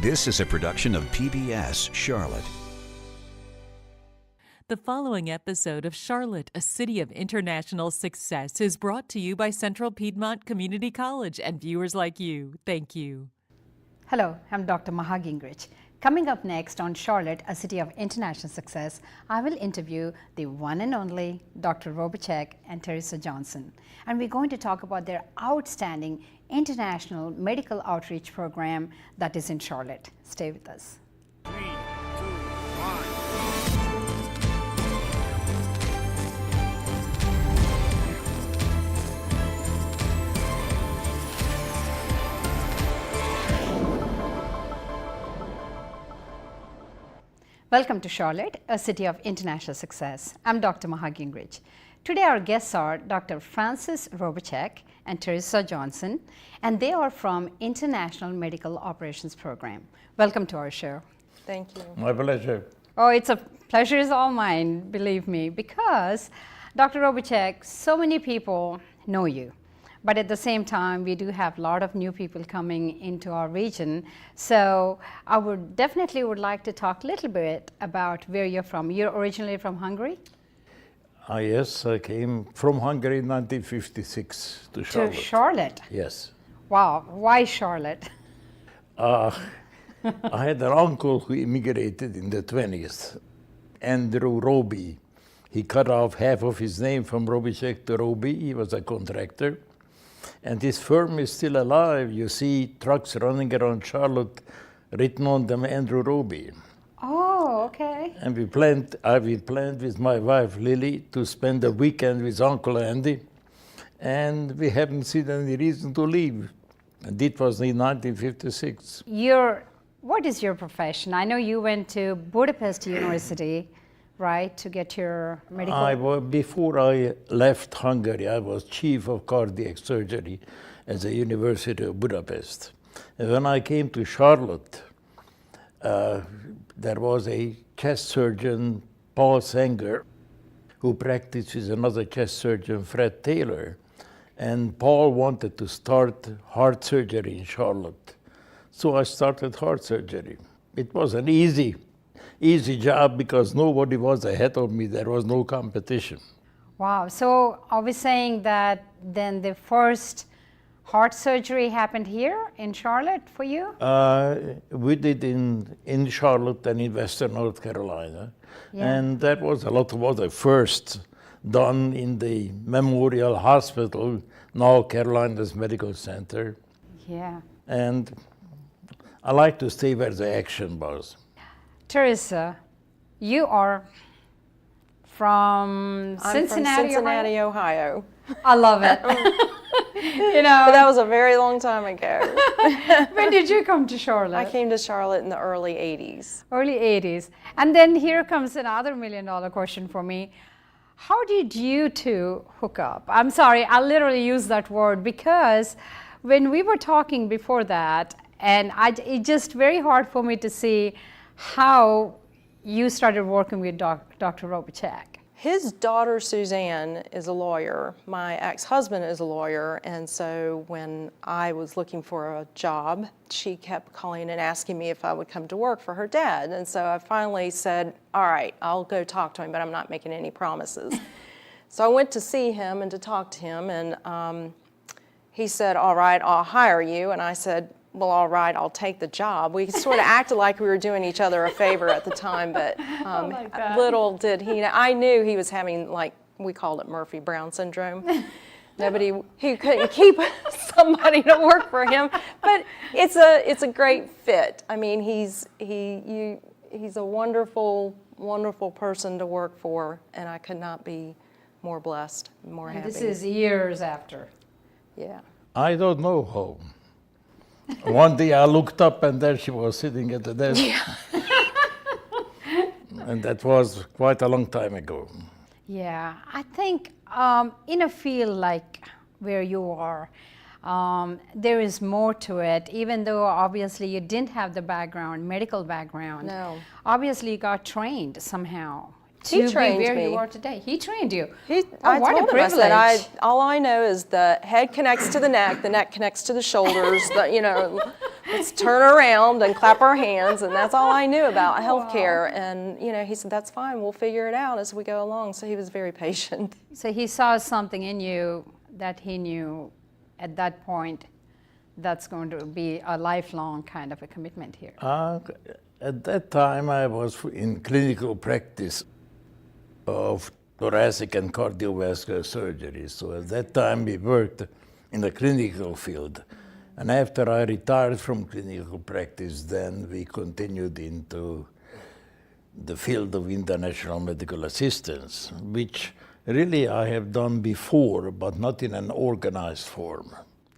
This is a production of PBS Charlotte. The following episode of Charlotte, a City of International Success, is brought to you by Central Piedmont Community College and viewers like you. Thank you. Hello, I'm Dr. Maha Gingrich. Coming up next on Charlotte, a City of International Success, I will interview the one and only Dr. Robichek and Teresa Johnson. And we're going to talk about their outstanding international medical outreach program that is in Charlotte. Stay with us. 3, 2, 1. Welcome to Charlotte, a City of International Success. I'm Dr. Maha Gingrich. Today our guests are Dr. Francis Robichek and Teresa Johnson, and they are from International Medical Operations Program. Welcome to our show. Thank you. My pleasure. Oh, it's a pleasure is all mine, believe me, because Dr. Robichek, so many people know you. But at the same time, we do have a lot of new people coming into our region. So I would definitely like to talk a little bit about where you're from. You're originally from Hungary? Yes, I came from Hungary in 1956 to Charlotte. To Charlotte? Yes. Wow, why Charlotte? I had an uncle who immigrated in the 20s, Andrew Roby. He cut off half of his name from Robichek to Roby. He was a contractor. And his firm is still alive. You see trucks running around Charlotte, written on them Andrew Roby. Oh, okay. And we planned with my wife Lily to spend a weekend with Uncle Andy, and we haven't seen any reason to leave. And it was in 1956. What is your profession? I know you went to Budapest University, right, to get your medical... Before I left Hungary, I was chief of cardiac surgery at the University of Budapest. And when I came to Charlotte, there was a chest surgeon, Paul Sanger, who practiced with another chest surgeon, Fred Taylor. And Paul wanted to start heart surgery in Charlotte. So I started heart surgery. It was an easy job because nobody was ahead of me. There was no competition. Wow. So are we saying that then the first heart surgery happened here in Charlotte for you? We did in Charlotte and in Western North Carolina. Yeah. And that was a lot of other first done in the Memorial Hospital, now Carolinas Medical Center. Yeah. And I like to stay where the action was. Teresa, you are from I'm Cincinnati, from Cincinnati, Ohio. I love it. You know, But that was a very long time ago. when did you come to Charlotte? I came to Charlotte in the early 80s. Early 80s. And then here comes another $1 million question for me. How did you two hook up? I'm sorry, I literally use that word because when we were talking before that, and it's just very hard for me to see how you started working with Dr. Robichek. His daughter, Suzanne, is a lawyer. My ex-husband is a lawyer, and so when I was looking for a job, she kept calling and asking me if I would come to work for her dad. And so I finally said, all right, I'll go talk to him, but I'm not making any promises. So I went to see him and to talk to him, and he said, all right, I'll hire you. And I said, well, all right, I'll take the job. We sort of acted like we were doing each other a favor at the time, but little did he know. I knew he was having, like, we called it Murphy-Brown syndrome. He couldn't keep somebody to work for him, but it's a great fit. I mean, he's a wonderful, wonderful person to work for, and I could not be more blessed, more happy. This is years after. Yeah. I don't know how. One day I looked up and there she was sitting at the desk. Yeah. And that was quite a long time ago. Yeah, I think in a field like where you are, there is more to it, even though obviously you didn't have the background, medical background. No. Obviously you got trained somehow to be trained where me. you are today. He trained you. I what told a him, I said, privilege. all I know is the head connects to the neck connects to the shoulders, let's turn around and clap our hands, and that's all I knew about healthcare. And, he said, that's fine, we'll figure it out as we go along. So he was very patient. So he saw something in you that he knew at that point that's going to be a lifelong kind of a commitment here. At that time, I was in clinical practice of thoracic and cardiovascular surgery. So at that time, we worked in the clinical field. And after I retired from clinical practice, then we continued into the field of international medical assistance, which really I have done before, but not in an organized form.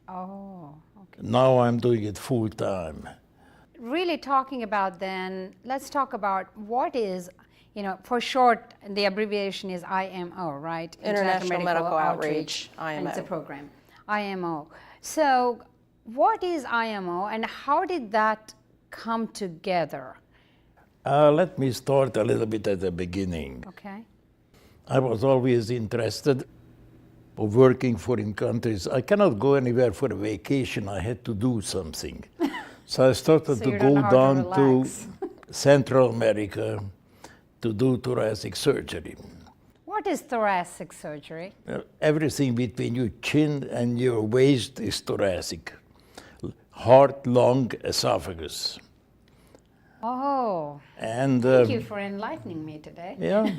Oh, okay. Now I'm doing it full time. Really talking about then, let's talk about what is, for short, the abbreviation is IMO, right? International Medical Outreach, And it's a IMO. program, IMO. So what is IMO and how did that come together? Let me start a little bit at the beginning. Okay. I was always interested of working foreign countries. I cannot go anywhere for a vacation. I had to do something. So I started So to you go don't know how to down to relax. Central America to do thoracic surgery. What is thoracic surgery? Everything between your chin and your waist is thoracic. Heart, lung, esophagus. Oh, And thank you for enlightening me today. yeah.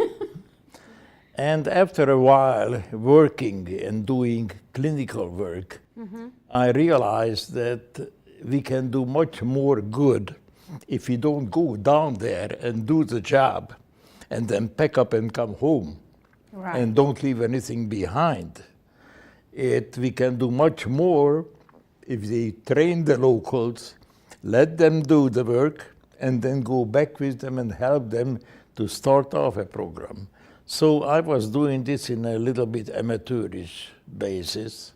And after a while working and doing clinical work, I realized that we can do much more good if we don't go down there and do the job and then pack up and come home Right. and don't leave anything behind. We can do much more if we train the locals, let them do the work, and then go back with them and help them to start off a program. So I was doing this in a little bit amateurish basis.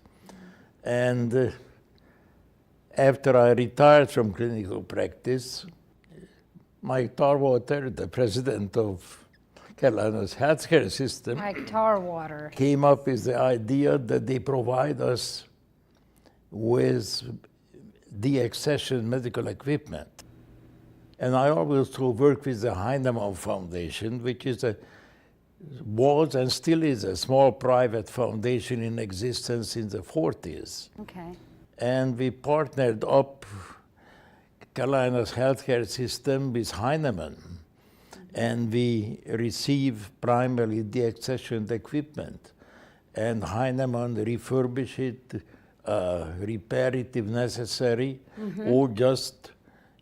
And after I retired from clinical practice, Mike Tarwater, the president of Carolina's healthcare system, Like tar water. came up with the idea that they provide us with de-accession medical equipment. And I also work with the Heinemann Foundation, which was and still is a small private foundation in existence in the 40s. Okay. And we partnered up Carolina's healthcare system with Heinemann. And we receive primarily de-accessioned equipment. And Heinemann refurbish it, repair it if necessary, or just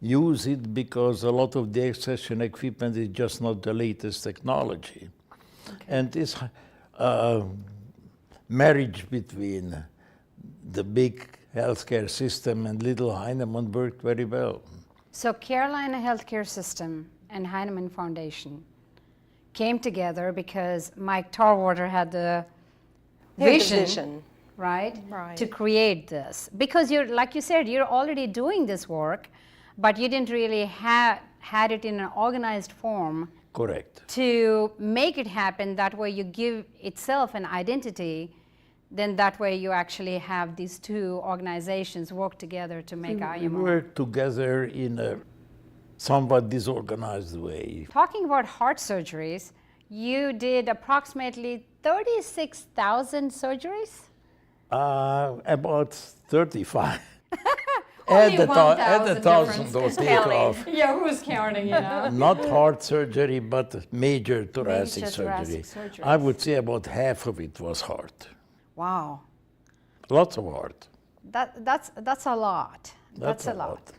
use it because a lot of de-accession equipment is just not the latest technology. Okay. And this marriage between the big healthcare system and little Heinemann worked very well. So Carolina Healthcare System and Heinemann Foundation came together because Mike Tarwater had the vision, right, to create this. Because you're, like you said, you're already doing this work, but you didn't really had it in an organized form. Correct. To make it happen, that way you give itself an identity, then that way you actually have these two organizations work together to make We IMO. work together in a somewhat disorganized way. Talking about heart surgeries, you did approximately 36,000 surgeries? About 35. Only Add the 1,000 thousand difference. or Who's take counting? off. Yeah, who's counting, you know? Not heart surgery, but major thoracic Major surgery. thoracic I surgeries. would say about half of it was heart. Wow, Lots of heart. that's a lot. That's a lot. lot.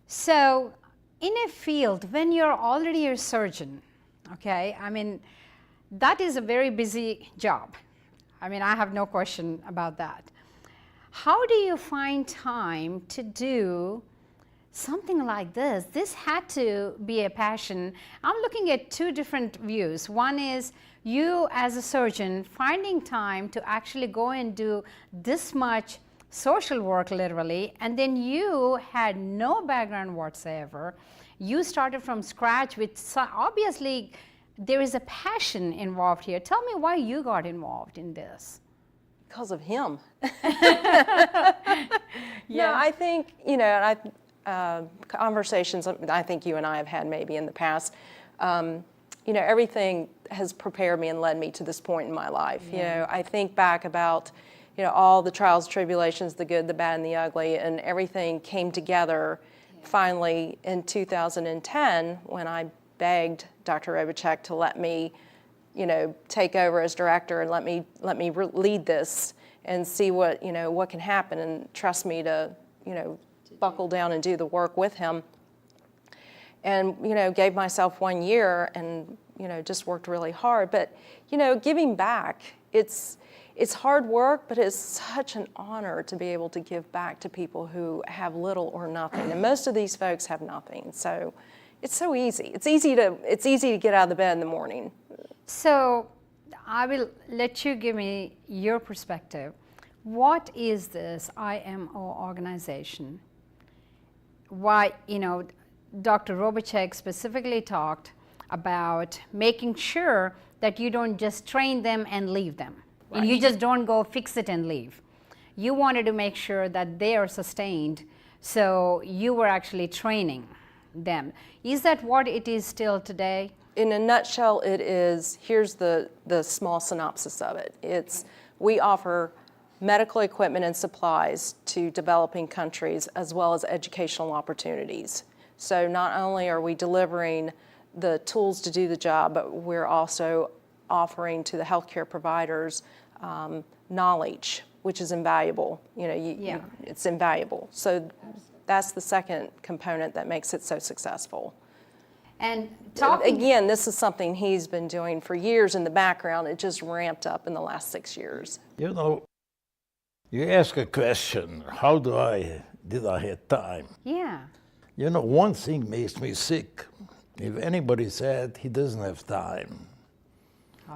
So, in a field, when you're already a surgeon, okay, I mean, that is a very busy job. I mean, I have no question about that. How do you find time to do something like this? This had to be a passion. I'm looking at two different views. One is you as a surgeon finding time to actually go and do this much social work literally, and then you had no background whatsoever. You started from scratch with obviously there is a passion involved here. Tell me why you got involved in this. Because of him. Yeah. No, I think, you know, and conversations I think you and I have had maybe in the past, you know, everything has prepared me and led me to this point in my life. You know, I think back about, you know, all the trials, tribulations, the good, the bad, and the ugly, and everything came together finally in 2010 when I begged Dr. Robichek to let me, you know, take over as director and let me lead this and see what, you know, what can happen, and trust me to, you know, buckle down and do the work with him. And, you know, gave myself 1 year and, you know, just worked really hard. But, you know, giving back, it's hard work, but it's such an honor to be able to give back to people who have little or nothing. And most of these folks have nothing. So it's so easy. It's easy to get out of the bed in the morning. So I will let you give me your perspective. What is this IMO organization? Why, you know, Dr. Robichek specifically talked about making sure that you don't just train them and leave them. Right. You just don't go fix it and leave. You wanted to make sure that they are sustained, so you were actually training them. Is that what it is still today? In a nutshell, it is. Here's the small synopsis of it. It's, we offer medical equipment and supplies to developing countries as well as educational opportunities. So not only are we delivering the tools to do the job, but we're also offering to the healthcare providers knowledge, which is invaluable. You know, it's invaluable. So that's the second component that makes it so successful. And again, this is something he's been doing for years in the background. It just ramped up in the last 6 years. You know, you ask a question, how did I have time? Yeah. You know, one thing makes me sick. If anybody said he doesn't have time,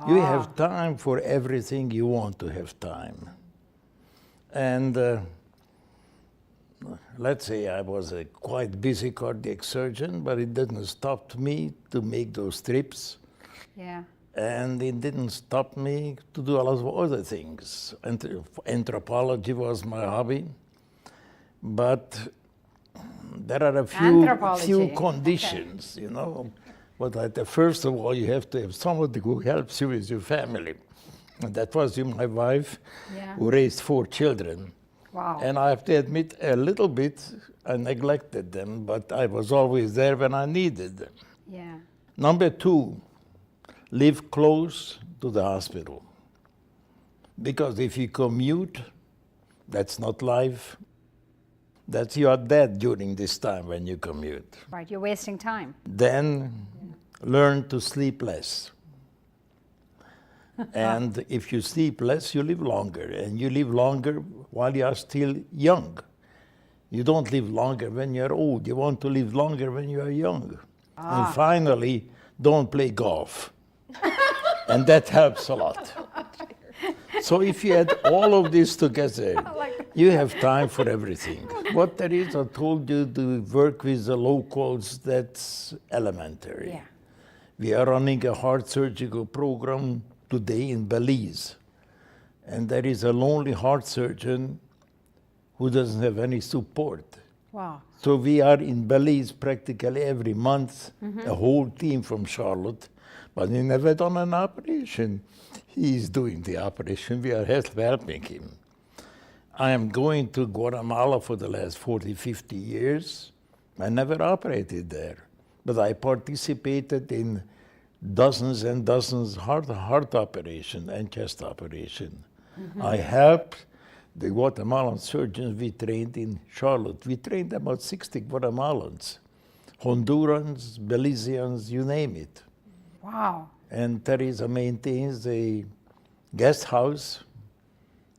you have time for everything you want to have time. And let's say I was a quite busy cardiac surgeon, but it didn't stop me to make those trips. Yeah. And it didn't stop me to do a lot of other things. Anthropology was my hobby, but there are a few conditions, you know. But first of all, you have to have somebody who helps you with your family. And that was my wife, who raised 4 children. Wow. And I have to admit, a little bit, I neglected them, but I was always there when I needed them. Yeah. Number 2, live close to the hospital. Because if you commute, that's not life. That you are dead during this time when you commute. Right, you're wasting time. Then learn to sleep less. And if you sleep less, you live longer. And you live longer while you are still young. You don't live longer when you're old. You want to live longer when you are young. And finally, don't play golf. And that helps a lot. So if you add all of this together, you have time for everything. What there is, I told you, to work with the locals, that's elementary. Yeah. We are running a heart surgical program today in Belize. And there is a lonely heart surgeon who doesn't have any support. Wow. So we are in Belize practically every month, a whole team from Charlotte, but he never done an operation. He's doing the operation, we are helping him. I am going to Guatemala for the last 40, 50 years. I never operated there, but I participated in dozens and dozens heart operation and chest operation. I helped the Guatemalan surgeons we trained in Charlotte. We trained about 60 Guatemalans, Hondurans, Belizeans, you name it. Wow. And Teresa maintains a guest house,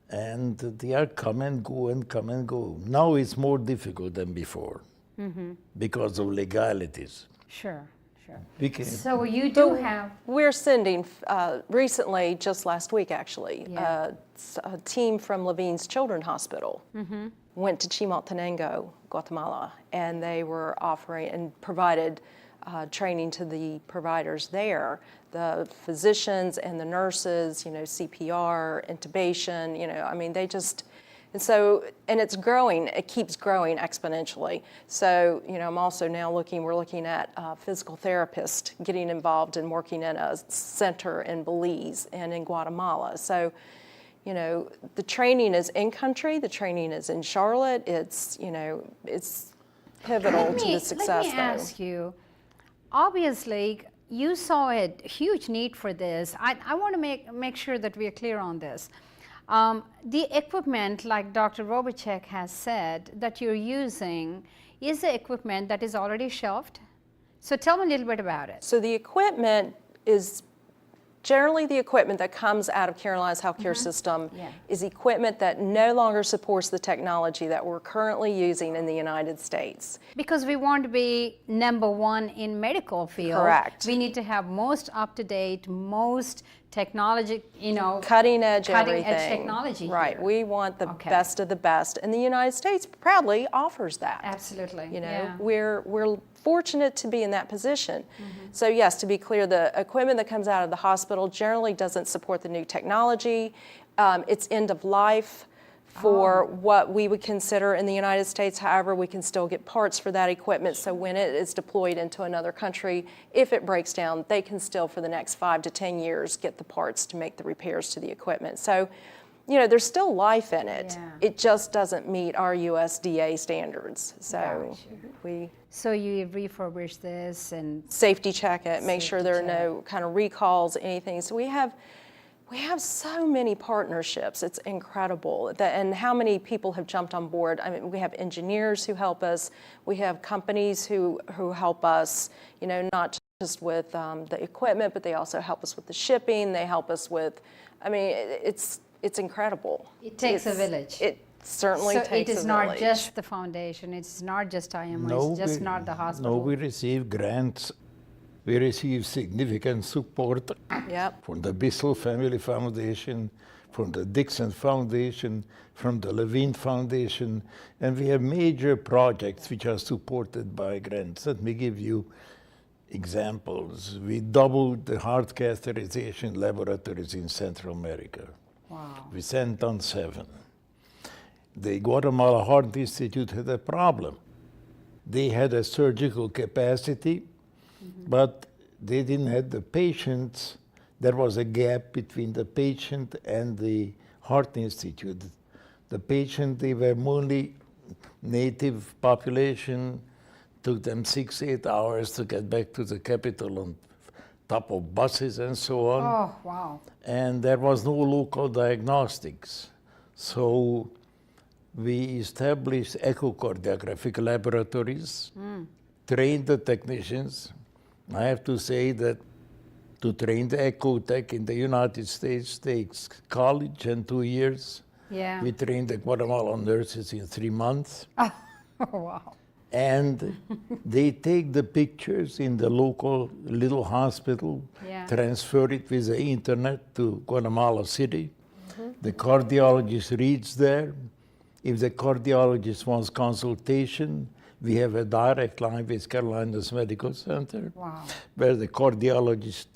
and they are come and go and come and go. Now it's more difficult than before because of legalities. Sure, sure. So you do have... We're sending, recently, just last week actually, a team from Levine's Children's Hospital went to Chimaltenango, Guatemala, and they were offering and provided training to the providers there, the physicians and the nurses, CPR, intubation, I mean, they just, and it's growing, it keeps growing exponentially. So, I'm also now we're looking at physical therapists getting involved and working in a center in Belize and in Guatemala. So, the training is in country, the training is in Charlotte, it's pivotal to the success. Let me ask you, obviously, you saw a huge need for this. I want to make sure that we are clear on this. The equipment, like Dr. Robichek has said, that you're using is the equipment that is already shelved. So tell me a little bit about it. So the equipment is generally the equipment that comes out of Carolina's healthcare system is equipment that no longer supports the technology that we're currently using in the United States. Because we want to be number one in medical field. Correct. We need to have most up-to-date, most technology, cutting edge everything. Technology. Right. Here. We want the best of the best, and the United States proudly offers that. Absolutely. We're fortunate to be in that position. So yes, to be clear, the equipment that comes out of the hospital generally doesn't support the new technology. It's end of life for what we would consider in the United States. However, we can still get parts for that equipment, so when it is deployed into another country, if it breaks down, they can still, for the next 5 to 10 years, get the parts to make the repairs to the equipment. So, there's still life in it. Yeah. It just doesn't meet our USDA standards. So So you refurbish this and safety check it, make sure there are no kind of recalls, anything. So we have so many partnerships. It's incredible. And how many people have jumped on board. I mean, we have engineers who help us. We have companies who help us, not just with the equipment, but they also help us with the shipping. They help us with, it's incredible. it takes a village. It certainly takes a village. So it is not just the foundation, it's not just IMO, it's just not the hospital. No, we receive grants. We receive significant support from the Bissell Family Foundation, from the Dixon Foundation, from the Levine Foundation, and we have major projects which are supported by grants. Let me give you examples. We doubled the heart catheterization laboratories in Central America. Wow. We sent on 7. The Guatemala Heart Institute had a problem. They had a surgical capacity, but they didn't have the patients. There was a gap between the patient and the Heart Institute. The patient, they were mainly native population, took them 6-8 hours to get back to the capital on top of buses and so on. Oh, wow. And there was no local diagnostics. So we established echocardiographic laboratories, trained the technicians. I have to say that to train the echo tech in the United States takes college and 2 years. Yeah. We trained the Guatemalan nurses in 3 months. Oh, wow. And they take the pictures in the local little hospital, transfer it with the internet to Guatemala City. The cardiologist reads there. If the cardiologist wants consultation, we have a direct line with Carolinas Medical Center, where the cardiologist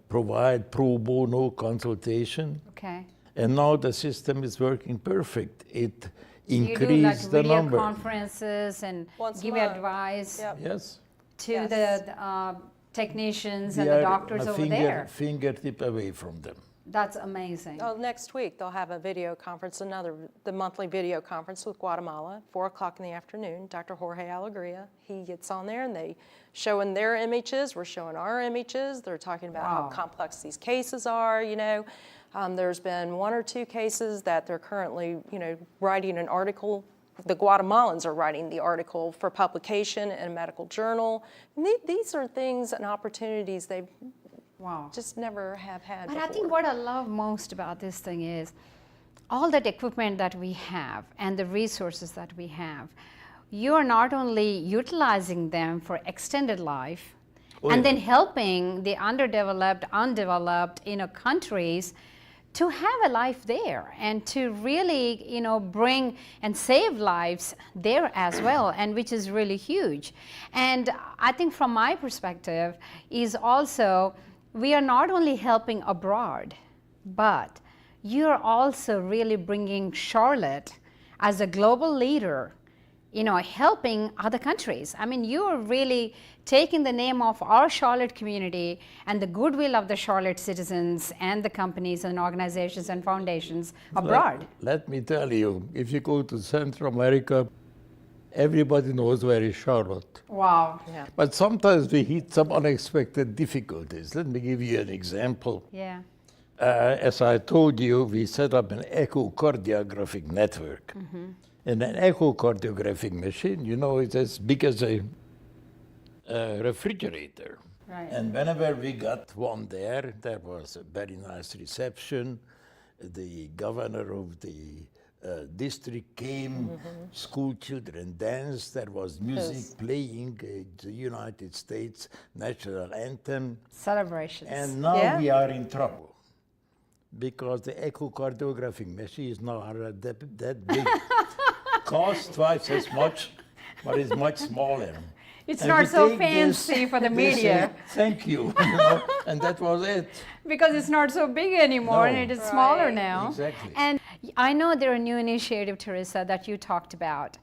provide pro bono consultation. Okay. And now the system is working perfect. It increased you do like the video number. conferences and give advice Yes. to the technicians and the doctors over there. Fingertip away from them. That's amazing. Oh, next week they'll have a video conference, the monthly video conference with Guatemala, 4 o'clock in the afternoon. Dr. Jorge Alegria, he gets on there and they showing their images, we're showing our images. They're talking about how complex these cases are, There's been 1 or 2 cases that they're currently, writing an article. The Guatemalans are writing the article for publication in a medical journal. And these are things and opportunities they've just never have had But before. I think what I love most about this thing is all that equipment that we have and the resources that we have, you are not only utilizing them for extended life and then helping the underdeveloped, undeveloped countries to have a life there and to really, bring and save lives there as well, and which is really huge. And I think from my perspective is also, we are not only helping abroad, but you're also really bringing Charlotte as a global leader, helping other countries. I mean, you're really taking the name of our Charlotte community and the goodwill of the Charlotte citizens and the companies and organizations and foundations abroad. Let me tell you, if you go to Central America, everybody knows where is Charlotte. Wow. Yeah. But sometimes we hit some unexpected difficulties. Let me give you an example. Yeah. As I told you, we set up an echocardiographic network. And an echocardiographic machine, it's as big as a refrigerator. Right. And whenever we got one there was a very nice reception. The governor of the district came, school children danced, there was music playing, the United States national anthem. Celebrations. And now Yeah. we are in trouble because the echocardiographic machine is not that big. Costs twice as much, but it's much smaller. It's And not we so take this, fancy for the they say, media. Thank you, and that was it. Because it's not so big anymore and No. it is smaller Right. now. Exactly. And I know there are new initiative, Teresa, that you talked about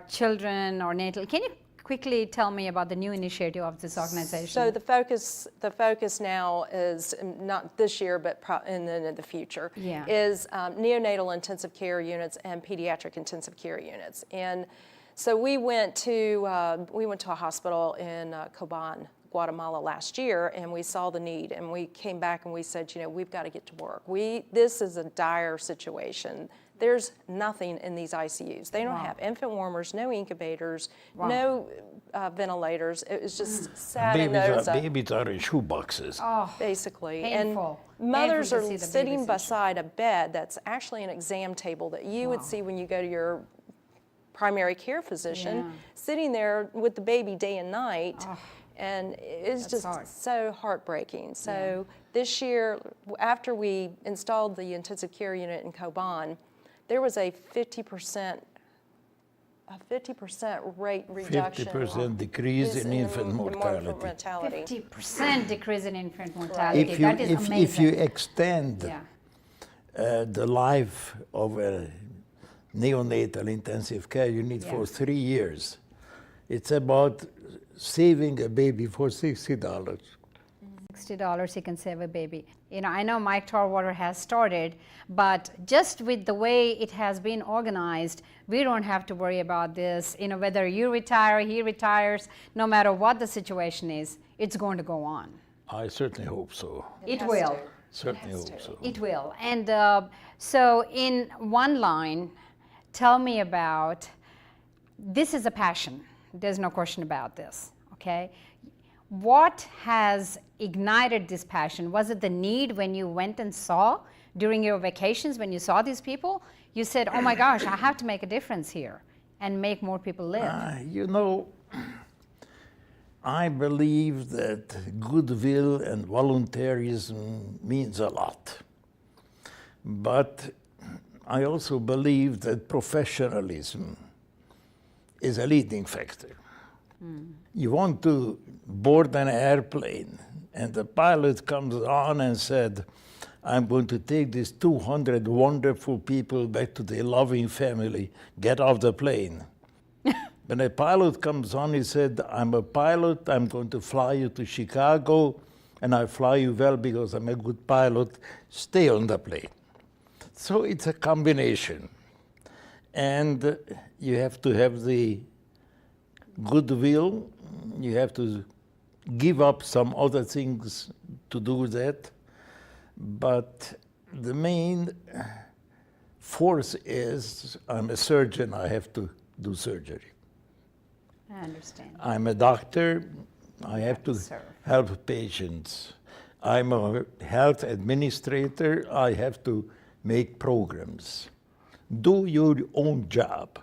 children or natal. Can you quickly tell me about the new initiative of this organization? So the focus now is not this year, but in the future, Yeah. is neonatal intensive care units and pediatric intensive care units. And so we went to a hospital in Coban, Guatemala last year, and we saw the need, and we came back and we said, we've got to get to work. This is a dire situation. There's nothing in these ICUs. They don't Wow. have infant warmers, no incubators, Wow. no ventilators. It was just sad in those, Babies are in shoe boxes. Oh, basically. Painful. And mothers Painful to are see the sitting babies. beside a bed that's actually an exam table that you would see when you go to your primary care physician, Yeah. sitting there with the baby day and night. And it's That's just hard. so heartbreaking. So this year, after we installed the intensive care unit in Coban, there was a 50% rate reduction. 50% decrease in infant mortality. mortality. 50% decrease in infant mortality. If you, That is amazing. if you extend Yeah. the life of a neonatal intensive care unit for 3 years, it's about saving a baby for $60. $60 you can save a baby. I know Mike Tarwater has started, but just with the way it has been organized, we don't have to worry about this. Whether you retire, he retires, no matter what the situation is, it's going to go on. I certainly hope so. It has will. to. Certainly hope so. It will. And so in one line, tell me about, this is a passion. There's no question about this, okay? What has ignited this passion? Was it the need when you went and saw during your vacations, when you saw these people? You said, oh my gosh, I have to make a difference here and make more people live. I believe that goodwill and volunteerism means a lot. But I also believe that professionalism is a leading factor. You want to board an airplane and the pilot comes on and said, I'm going to take these 200 wonderful people back to their loving family, get off the plane. When a pilot comes on, he said, I'm a pilot, I'm going to fly you to Chicago, and I fly you well because I'm a good pilot, stay on the plane. So it's a combination. And you have to have the goodwill, you have to give up some other things to do that. But the main force is, I'm a surgeon, I have to do surgery. I understand. I'm a doctor, I have to serve. help patients. I'm a health administrator, I have to make programs. Do your own job.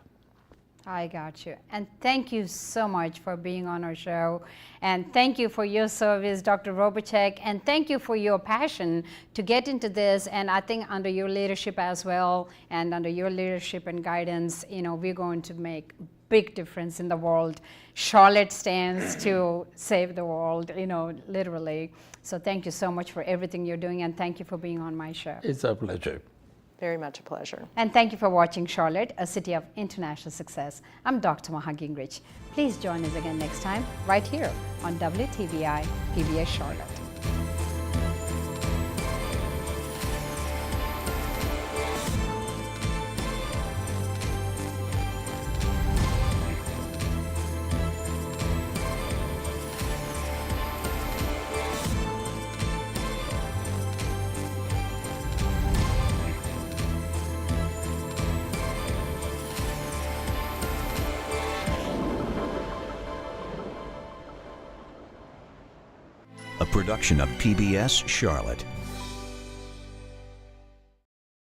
I got you. And thank you so much for being on our show. And thank you for your service, Dr. Robichek. And thank you for your passion to get into this. And I think under your leadership as well, and under your leadership and guidance, we're going to make big difference in the world. Charlotte stands to save the world, literally. So thank you so much for everything you're doing. And thank you for being on my show. It's a pleasure. Very much a pleasure. And thank you for watching Charlotte, a city of international success. I'm Dr. Maha Gingrich. Please join us again next time, right here on WTVI PBS Charlotte. A production of PBS Charlotte.